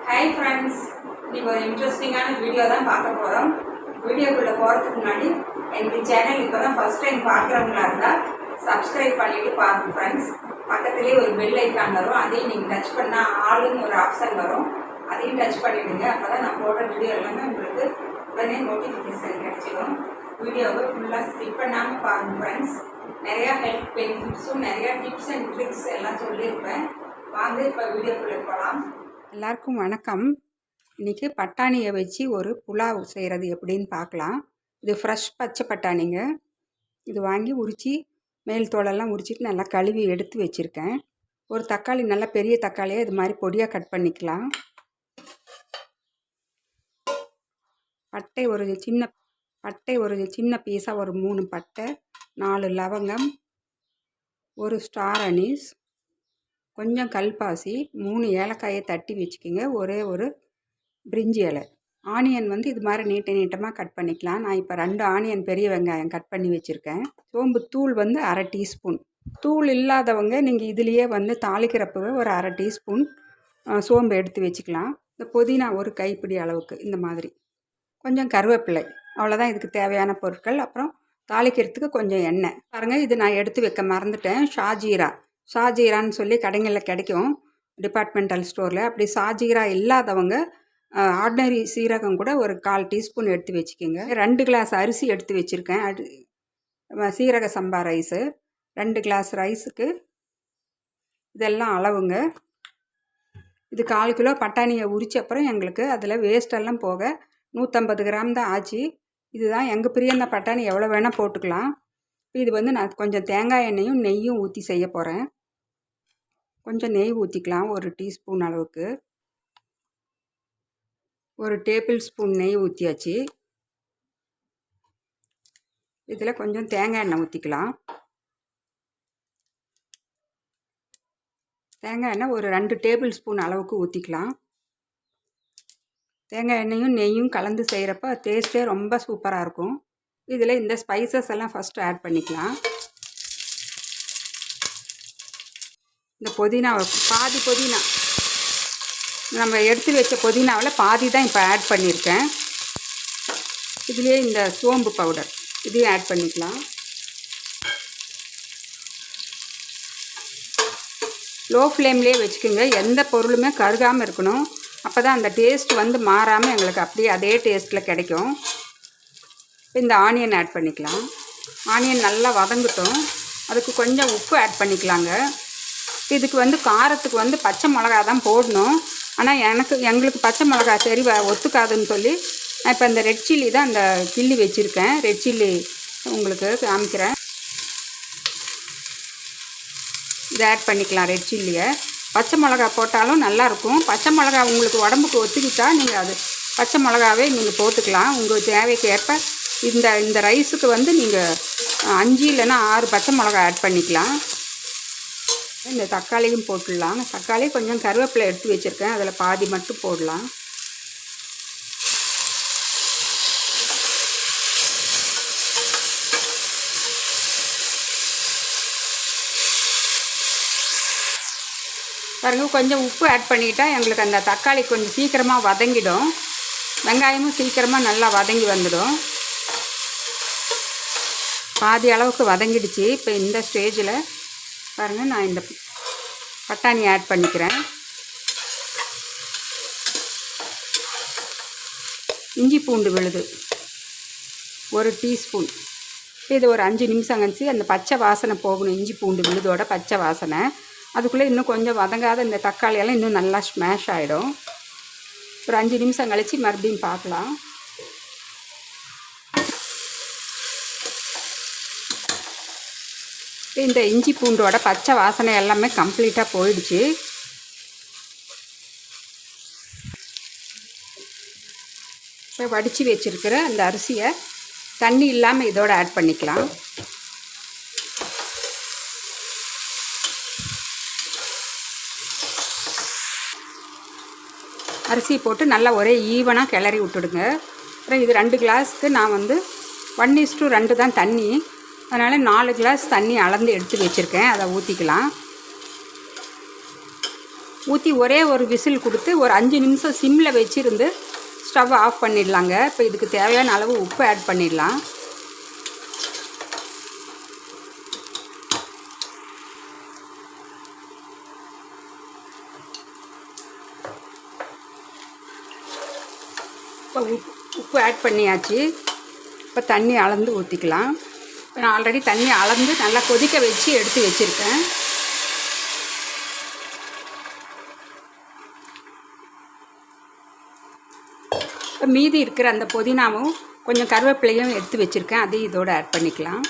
Hi friends, இன்றைக்கி ஒரு இன்ட்ரெஸ்டிங்கான வீடியோ தான் பார்க்க போகிறோம். வீடியோக்குள்ளே போகிறதுக்கு முன்னாடி எங்கள் சேனல் இப்போ தான் ஃபஸ்ட் டைம் பார்க்குறவங்களா இருந்தால் சப்ஸ்கிரைப் பண்ணிவிட்டு பாருங்கள் ஃப்ரெண்ட்ஸ். பக்கத்துலேயே ஒரு பெல் ஐக்கான் வரும், அதையும் நீங்கள் டச் பண்ணால் ஆளுன்னு ஒரு ஆப்ஷன் வரும், அதையும் டச் பண்ணிவிடுங்க. அப்போ தான் நான் போடுற வீடியோ எல்லாமே உங்களுக்கு உடனே நோட்டிஃபிகேஷன் கிடைச்சிடும். வீடியோவை ஃபுல்லாக ஸ்கிப் பண்ணாமல் பாருங்கள் ஃப்ரெண்ட்ஸ். நிறையா ஹெல்ப் பெனிஃபிட்ஸும் நிறையா டிப்ஸ் அண்ட் ட்ரிக்ஸ் எல்லாம் சொல்லியிருப்பேன். வாங்க இப்போ வீடியோக்குள்ளே போகலாம். எல்லாருக்கும் வணக்கம். இன்றைக்கி பட்டாணியை வச்சு ஒரு புலாவ் செய்கிறது எப்படின்னு பார்க்கலாம். இது ஃப்ரெஷ் பச்சை பட்டாணிங்க. இது வாங்கி உரித்து மேல் தோலெல்லாம் உரிச்சிட்டு நல்லா கழுவி எடுத்து வச்சுருக்கேன். ஒரு தக்காளி, நல்லா பெரிய தக்காளியை இது மாதிரி பொடியாக கட் பண்ணிக்கலாம். பட்டை ஒரு சின்ன பீஸாக ஒரு 3 பட்டை, 4 லவங்கம், ஒரு ஸ்டார் அனீஸ், கொஞ்சம் கல்பாசி, 3 ஏலக்காயை தட்டி வச்சுக்கிங்க, ஒரே ஒரு பிரிஞ்சி இலை. ஆனியன் இது மாதிரி நீட்டமாக கட் பண்ணிக்கலாம். நான் இப்போ 2 ஆனியன் பெரிய வெங்காயம் கட் பண்ணி வச்சுருக்கேன். சோம்பு தூள் 1/2 டீஸ்பூன். தூள் இல்லாதவங்க நீங்கள் இதுலேயே தாளிக்கிறப்பவே ஒரு 1/2 டீஸ்பூன் சோம்பு எடுத்து வச்சுக்கலாம். இந்த புதினா ஒரு கைப்பிடி அளவுக்கு இந்த மாதிரி, கொஞ்சம் கருவேப்பிலை, அவ்வளோதான் இதுக்கு தேவையான பொருட்கள். அப்புறம் தாளிக்கிறதுக்கு கொஞ்சம் எண்ணெய். பாருங்கள், இது நான் எடுத்து வைக்க மறந்துட்டேன். ஷாஜீரான்னு சொல்லி கடைகளில் கிடைக்கும், டிபார்ட்மெண்டல் ஸ்டோரில். அப்படி ஷாஜீரா இல்லாதவங்க ஆர்டினரி சீரகம் கூட ஒரு 1/4 டீஸ்பூன் எடுத்து வச்சுக்கோங்க. 2 கிளாஸ் அரிசி எடுத்து வச்சுருக்கேன். சீரக சம்பா ரைஸு 2 கிளாஸ் ரைஸுக்கு இதெல்லாம் அளவுங்க. இது 1/4 கிலோ பட்டாணியை உரிச்ச அப்புறம் எங்களுக்கு அதில் வேஸ்டெல்லாம் போக 150 கிராம் தான் ஆச்சு. இதுதான் எங்கள் பிரியந்த பட்டாணி, எவ்வளோ வேணால் போட்டுக்கலாம். இது நான் கொஞ்சம் தேங்காய் எண்ணெயும் நெய்யும் ஊற்றி செய்ய போகிறேன். கொஞ்சம் நெய் ஊற்றிக்கலாம், 1 டீஸ்பூன் அளவுக்கு. 1 டேபிள் ஸ்பூன் நெய் ஊற்றியாச்சு. இதில் கொஞ்சம் தேங்காய் எண்ணெய் ஊற்றிக்கலாம். தேங்காய் எண்ணெய் ஒரு 2 டேபிள் ஸ்பூன் அளவுக்கு ஊற்றிக்கலாம். தேங்காய் எண்ணெயும் நெய்யும் கலந்து செய்கிறப்ப டேஸ்ட்டே ரொம்ப சூப்பராக இருக்கும். இதில் இந்த ஸ்பைசஸ் எல்லாம் ஃபஸ்ட்டு ஆட் பண்ணிக்கலாம். இந்த பாதி புதினா, நம்ம எடுத்து வச்ச புதினாவில் பாதி தான் இப்போ ஆட் பண்ணியிருக்கேன். இதுலேயே இந்த சோம்பு பவுடர் இதையும் ஆட் பண்ணிக்கலாம். லோ ஃப்ளேம்லேயே வச்சுக்கோங்க, எந்த பொருளுமே கருகாமல் இருக்கணும். அப்போ தான் அந்த டேஸ்ட் மாறாமல் எங்களுக்கு அப்படியே அதே டேஸ்ட்டில் கிடைக்கும். இந்த ஆனியன் ஆட் பண்ணிக்கலாம். ஆனியன் நல்லா வதங்கட்டும். அதுக்கு கொஞ்சம் உப்பு ஆட் பண்ணிக்கலாங்க. இதுக்கு காரத்துக்கு பச்சை மிளகா தான் போடணும். ஆனால் எங்களுக்கு பச்சை மிளகா சரி ஒத்துக்காதுன்னு சொல்லி நான் இப்போ இந்த ரெட் சில்லி தான் இந்த கிள்ளி வச்சுருக்கேன். ரெட் சில்லி உங்களுக்கு காமிக்கிறேன். இதை ஆட் பண்ணிக்கலாம், ரெட் சில்லியை. பச்சை மிளகா போட்டாலும் நல்லாயிருக்கும். பச்சை மிளகா உங்களுக்கு உடம்புக்கு ஒத்துக்கிட்டா நீங்கள் அது பச்சை மிளகாவே நீங்கள் போட்டுக்கலாம். உங்கள் தேவைக்கு ஏற்ப இந்த ரைஸுக்கு நீங்கள் 5 இல்லைன்னா 6 பச்சை மிளகா ஆட் பண்ணிக்கலாம். இந்த தக்காளியும் போட்டுடலாம். தக்காளி கொஞ்சம் கருவேப்பிலை எடுத்து வச்சுருக்கேன், அதில் பாதி மட்டும் போடலாம். பாருங்க, கொஞ்சம் உப்பு ஆட் பண்ணிக்கிட்டால் எங்களுக்கு அந்த தக்காளி கொஞ்சம் சீக்கிரமாக வதங்கிடும். வெங்காயமும் சீக்கிரமாக நல்லா வதங்கி வந்துடும். பாதி அளவுக்கு வதங்கிடுச்சு. இப்போ இந்த ஸ்டேஜில் பாருங்கள், நான் இந்த பட்டாணி ஆட் பண்ணிக்கிறேன். இஞ்சி பூண்டு விழுது 1 டீஸ்பூன். இது ஒரு 5 நிமிஷம் கழிச்சு அந்த பச்சை வாசனை போகணும். இஞ்சி பூண்டு விழுதோட பச்சை வாசனை. அதுக்குள்ளே இன்னும் கொஞ்சம் வதங்காத இந்த தக்காளியெல்லாம் இன்னும் நல்லா ஸ்மாஷ் ஆகிடும். ஒரு 5 நிமிஷம் கழித்து மறுபடியும் பார்க்கலாம். இந்த இஞ்சி பூண்டோட பச்சை வாசனை எல்லாமே கம்ப்ளீட்டாக போயிடுச்சு. இப்போ வடித்து வச்சுருக்கிற அந்த அரிசியை தண்ணி இல்லாமல் இதோட ஆட் பண்ணிக்கலாம். அரிசி போட்டு நல்லா ஒரே ஈவனாக கிளறி விட்டுடுங்க. அப்புறம் இது 2 கிளாஸுக்கு நான் 1:2 தான் தண்ணி. அதனால் 4 கிளாஸ் தண்ணி அளந்து எடுத்து வச்சுருக்கேன். அதை ஊற்றிக்கலாம். ஊற்றி ஒரே ஒரு விசில் கொடுத்து ஒரு 5 நிமிஷம் சிம்மில் வச்சுருந்து ஸ்டவ் ஆஃப் பண்ணிடலாங்க. இப்போ இதுக்கு தேவையான அளவு உப்பு ஆட் பண்ணிடலாம். இப்போ உப்பு ஆட் பண்ணியாச்சு. இப்போ தண்ணி அளந்து ஊற்றிக்கலாம். இப்போ நான் ஆல்ரெடி தண்ணி அளந்து நல்லா கொதிக்க வச்சு எடுத்து வச்சுருக்கேன். இப்போ மீதி இருக்கிற அந்த புதினாவும் கொஞ்சம் கருவேப்பிலையும் எடுத்து வச்சுருக்கேன், அதையும் இதோடு ஆட் பண்ணிக்கலாம்.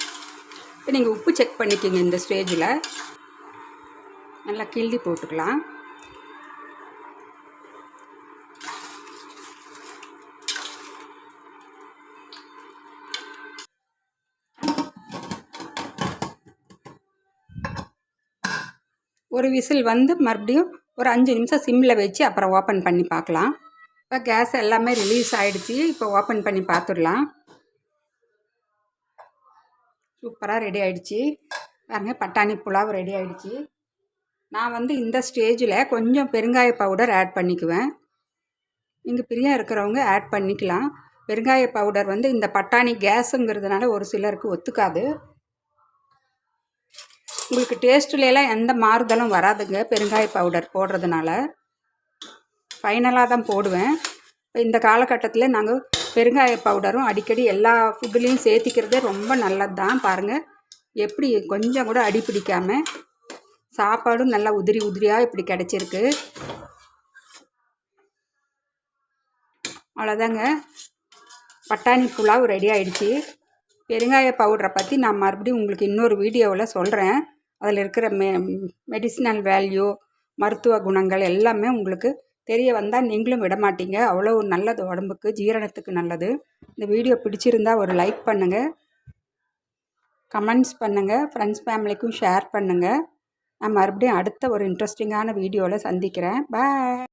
இப்போ நீங்கள் உப்பு செக் பண்ணிக்கிங்க. இந்த ஸ்டேஜில் நல்லா கிள்ளி போட்டுக்கலாம். ஒரு விசில் வந்து மறுபடியும் ஒரு 5 நிமிஷம் சிம்மில் வச்சு அப்புறம் ஓப்பன் பண்ணி பார்க்கலாம். இப்போ கேஸ் எல்லாமே ரிலீஸ் ஆகிடுச்சு. இப்போ ஓப்பன் பண்ணி பார்த்துடலாம். சூப்பராக ரெடி ஆகிடுச்சு பாருங்கள். பட்டாணி புலாவ் ரெடி ஆகிடுச்சு. நான் வந்து இந்த ஸ்டேஜில் கொஞ்சம் பெருங்காய பவுடர் ஆட் பண்ணிக்குவேன். நீங்கள் பிரியம் இருக்கிறவங்க ஆட் பண்ணிக்கலாம். பெருங்காய பவுடர் வந்து இந்த பட்டாணி கேஸுங்கிறதுனால ஒரு சிலருக்கு ஒத்துக்காது. உங்களுக்கு டேஸ்ட்லாம் எந்த மாறுதலும் வராதுங்க பெருங்காய பவுடர் போடுறதுனால. ஃபைனலாக தான் போடுவேன். இப்போ இந்த காலகட்டத்தில் நாங்கள் பெருங்காய பவுடரும் அடிக்கடி எல்லா ஃபுட்டுலேயும் சேர்த்திக்கிறதே ரொம்ப நல்லது தான். பாருங்கள் எப்படி கொஞ்சம் கூட அடி பிடிக்காமல் சாப்பாடும் நல்லா உதிரி உதிரியாக இப்படி கிடச்சிருக்கு. அவ்வளோதாங்க, பட்டாணி புலாவ் ரெடி ஆகிடுச்சு. பெருங்காய பவுடரை பற்றி நான் மறுபடியும் உங்களுக்கு இன்னொரு வீடியோவில் சொல்கிறேன். அதில் இருக்கிற மெடிசினல் வேல்யூ, மருத்துவ குணங்கள் எல்லாமே உங்களுக்கு தெரிய வந்தால் நீங்களும் விட மாட்டீங்க. அவ்வளோ நல்லது, உடம்புக்கு ஜீரணத்துக்கு நல்லது. இந்த வீடியோ பிடிச்சிருந்தால் ஒரு லைக் பண்ணுங்கள், கமெண்ட்ஸ் பண்ணுங்கள், ஃப்ரெண்ட்ஸ் ஃபேமிலிக்கும் ஷேர் பண்ணுங்கள். நான் மறுபடியும் அடுத்த ஒரு இன்ட்ரெஸ்டிங்கான வீடியோவில் சந்திக்கிறேன். பாய்.